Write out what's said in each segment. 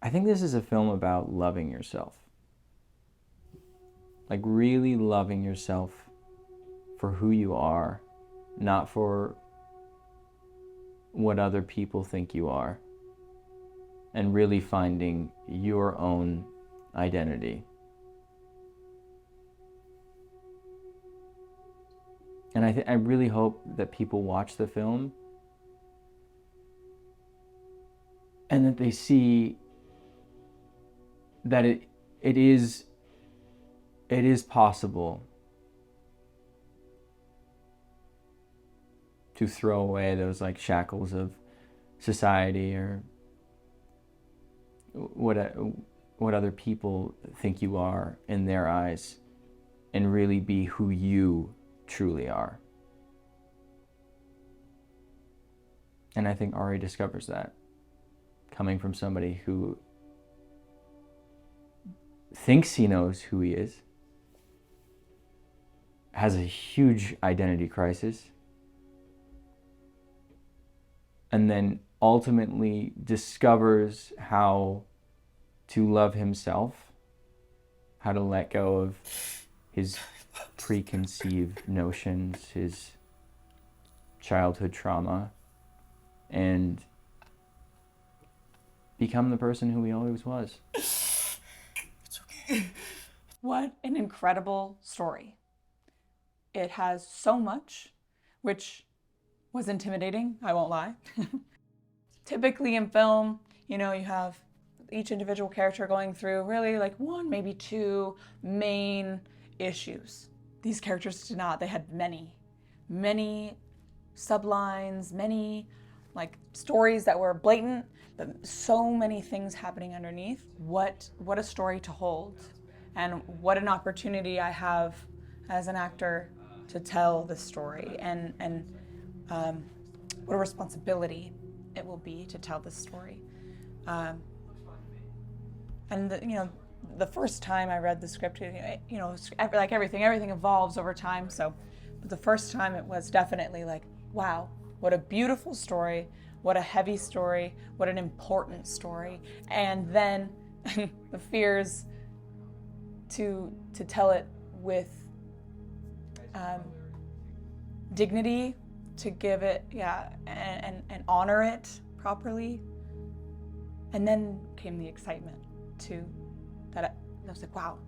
I think this is a film about loving yourself. Like really loving yourself for who you are, not for what other people think you are, and really finding your own identity. And I really hope that people watch the film and that they see that it is possible to throw away those like shackles of society or what other people think you are in their eyes, and really be who you truly are. And I think Ari discovers that, coming from somebody who thinks he knows who he is, has a huge identity crisis, and then ultimately discovers how to love himself, how to let go of his preconceived notions, his childhood trauma, and become the person who he always was. It's okay. What an incredible story. It has so much, which was intimidating, I won't lie. Typically in film, you have each individual character going through really like one, maybe two main issues. These characters did not. They had many sublines, many like stories that were blatant, but so many things happening underneath. What a story to hold, and what an opportunity I have as an actor to tell this story, and what a responsibility it will be to tell this story. And the first time I read the script, like everything evolves over time. So, but the first time it was definitely like, wow, what a beautiful story, what a heavy story, what an important story, and then the fears to tell it with dignity, to give it, and honor it properly. And then came the excitement too, that I was like, wow,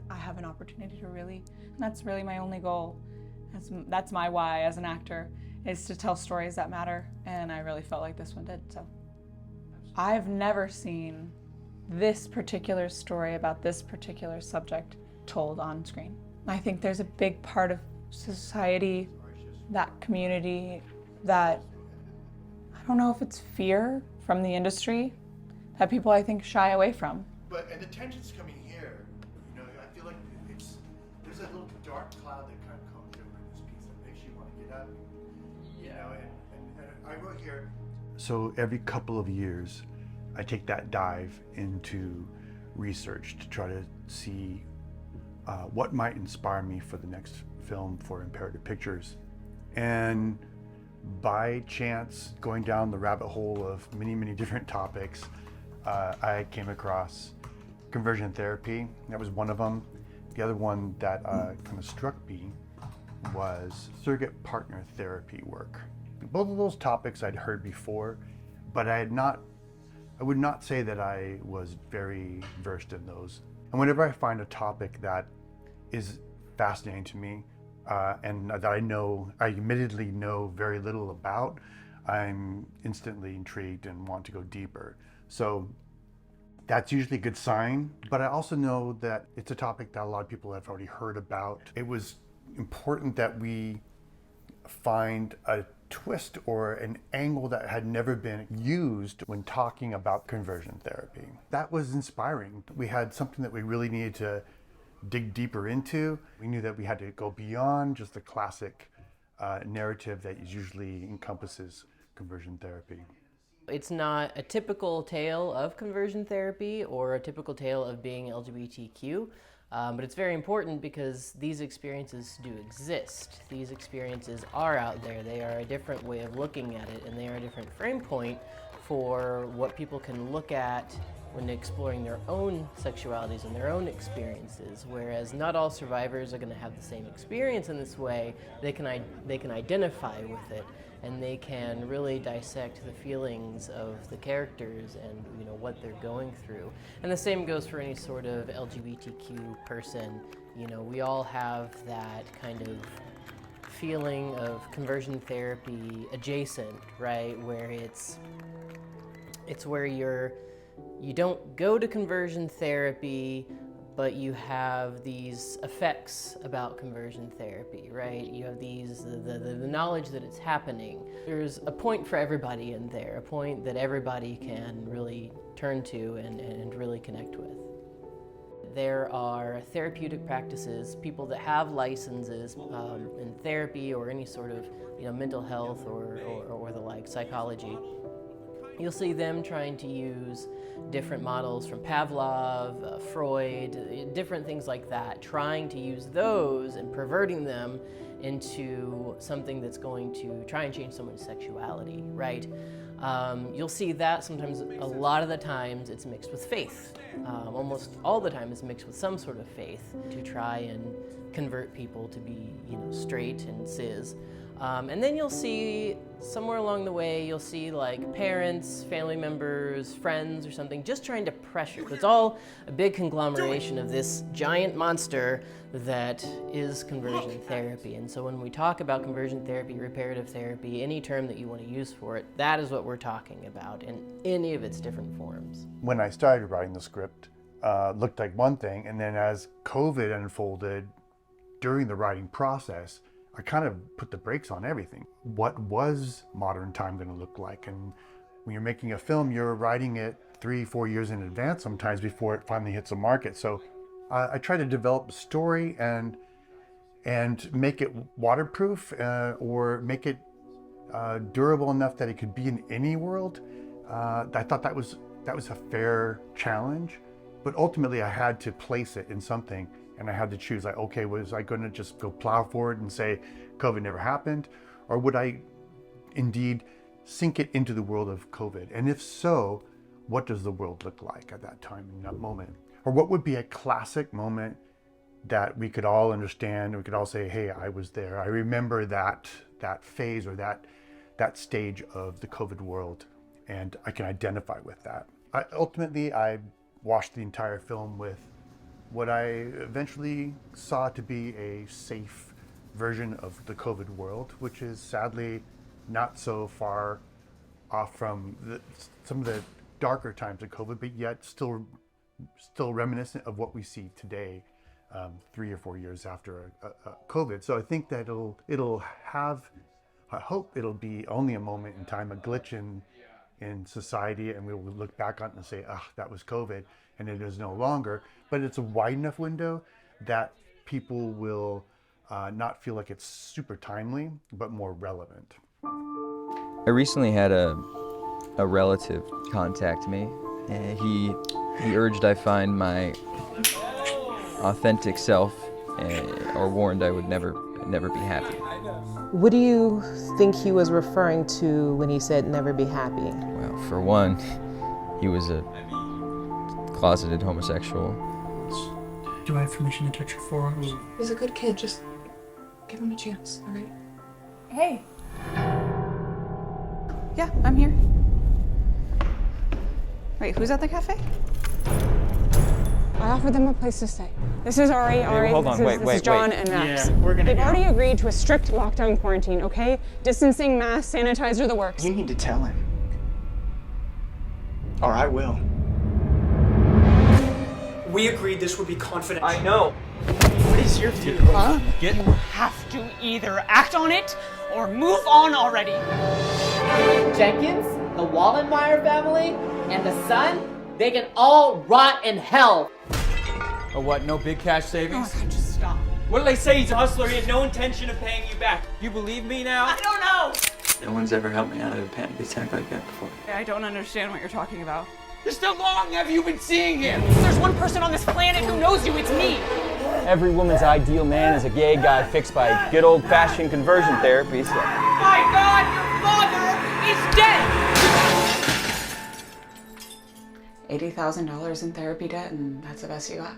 I have an opportunity to really, and that's really my only goal. That's my why as an actor, is to tell stories that matter, and I really felt like this one did. So I've never seen this particular story about this particular subject told on screen. I think there's a big part of society, that community, that I don't know if it's fear from the industry, that people I think shy away from. And the tension's coming here. I feel like there's a little dark cloud that kind of comes over this piece that makes you want to get up. And I wrote here. So every couple of years, I take that dive into research to try to see what might inspire me for the next film for Imperative Pictures. And by chance, going down the rabbit hole of many different topics, I came across conversion therapy. That was one of them. The other one that kind of struck me was surrogate partner therapy work. Both of those topics I'd heard before, but I would not say that I was very versed in those. And whenever I find a topic that is fascinating to me, and that I admittedly know very little about, I'm instantly intrigued and want to go deeper. So that's usually a good sign, but I also know that it's a topic that a lot of people have already heard about. It was important that we find a twist or an angle that had never been used when talking about conversion therapy. That was inspiring. We had something that we really needed to dig deeper into. We knew that we had to go beyond just the classic narrative that usually encompasses conversion therapy. It's not a typical tale of conversion therapy or a typical tale of being LGBTQ, but it's very important because these experiences do exist. These experiences are out there. They are a different way of looking at it, and they are a different frame point for what people can look at when exploring their own sexualities and their own experiences, whereas not all survivors are going to have the same experience in this way. They can identify with it, and they can really dissect the feelings of the characters and what they're going through. And the same goes for any sort of LGBTQ person. We all have that kind of feeling of conversion therapy adjacent, right? Where it's where you don't go to conversion therapy, but you have these effects about conversion therapy, right? You have the knowledge that it's happening. There's a point for everybody in there, a point that everybody can really turn to and really connect with. There are therapeutic practices, people that have licenses in therapy or any sort of mental health or the like, psychology. You'll see them trying to use different models from Pavlov, Freud, different things like that, trying to use those and perverting them into something that's going to try and change someone's sexuality, right? You'll see that sometimes, a lot of the times, it's mixed with faith. Almost all the time it's mixed with some sort of faith to try and convert people to be, straight and cis. And then you'll see somewhere along the way, you'll see like parents, family members, friends or something just trying to pressure. It's all a big conglomeration of this giant monster that is conversion therapy. And so when we talk about conversion therapy, reparative therapy, any term that you want to use for it, that is what we're talking about in any of its different forms. When I started writing the script, looked like one thing, and then as COVID unfolded during the writing process, I kind of put the brakes on everything. What was modern time going to look like? And when you're making a film, you're writing it 3-4 years in advance sometimes before it finally hits the market. So I try to develop a story and make it waterproof or make it durable enough that it could be in any world. I thought that was a fair challenge, but ultimately I had to place it in something. And I had to choose, like, okay, was I going to just go plow forward and say COVID never happened? Or would I indeed sink it into the world of COVID? And if so, what does the world look like at that time, in that moment? Or what would be a classic moment that we could all understand, and we could all say, hey, I was there. I remember that phase or that stage of the COVID world, and I can identify with that. Ultimately, I watched the entire film with what I eventually saw to be a safe version of the COVID world, which is sadly not so far off from some of the darker times of COVID, but yet still reminiscent of what we see today, 3 or 4 years after COVID. So I think that it'll have, I hope it'll be only a moment in time, a glitch in society, and we will look back on it and say, that was COVID, and it is no longer. But it's a wide enough window that people will not feel like it's super timely, but more relevant. I recently had a relative contact me, and he urged I find my authentic self, or warned I would never be happy. What do you think he was referring to when he said never be happy? Well, for one, he was a closeted homosexual. Do I have permission to touch your forearms? He's a good kid, just give him a chance, all right? Hey. Yeah, I'm here. Wait, who's at the cafe? I offered them a place to stay. This is Ari. Hold on, this is John and Max. Yeah, we're gonna They've go. already agreed to a strict lockdown quarantine, okay? Distancing, mask, sanitizer, the works. You need to tell him. Or I will. We agreed this would be confidential. I know. What is your deal? Huh? Get You have to either act on it or move on already. Jenkins, the Wallenmeyer family, and the son, they can all rot in hell. Oh, what? No big cash Oh savings? my God, just stop. What did they say? He's a hustler. He had no intention of paying you back. You believe me now? I don't know. No one's ever helped me out of a panic attack like that before. I don't understand what you're talking about. Just how long have you been seeing him? If there's one person on this planet who knows you, it's me. Every woman's ideal man is a gay guy fixed by good old-fashioned conversion therapy, so... My God, your father is dead! $80,000 in therapy debt, and that's the best you got.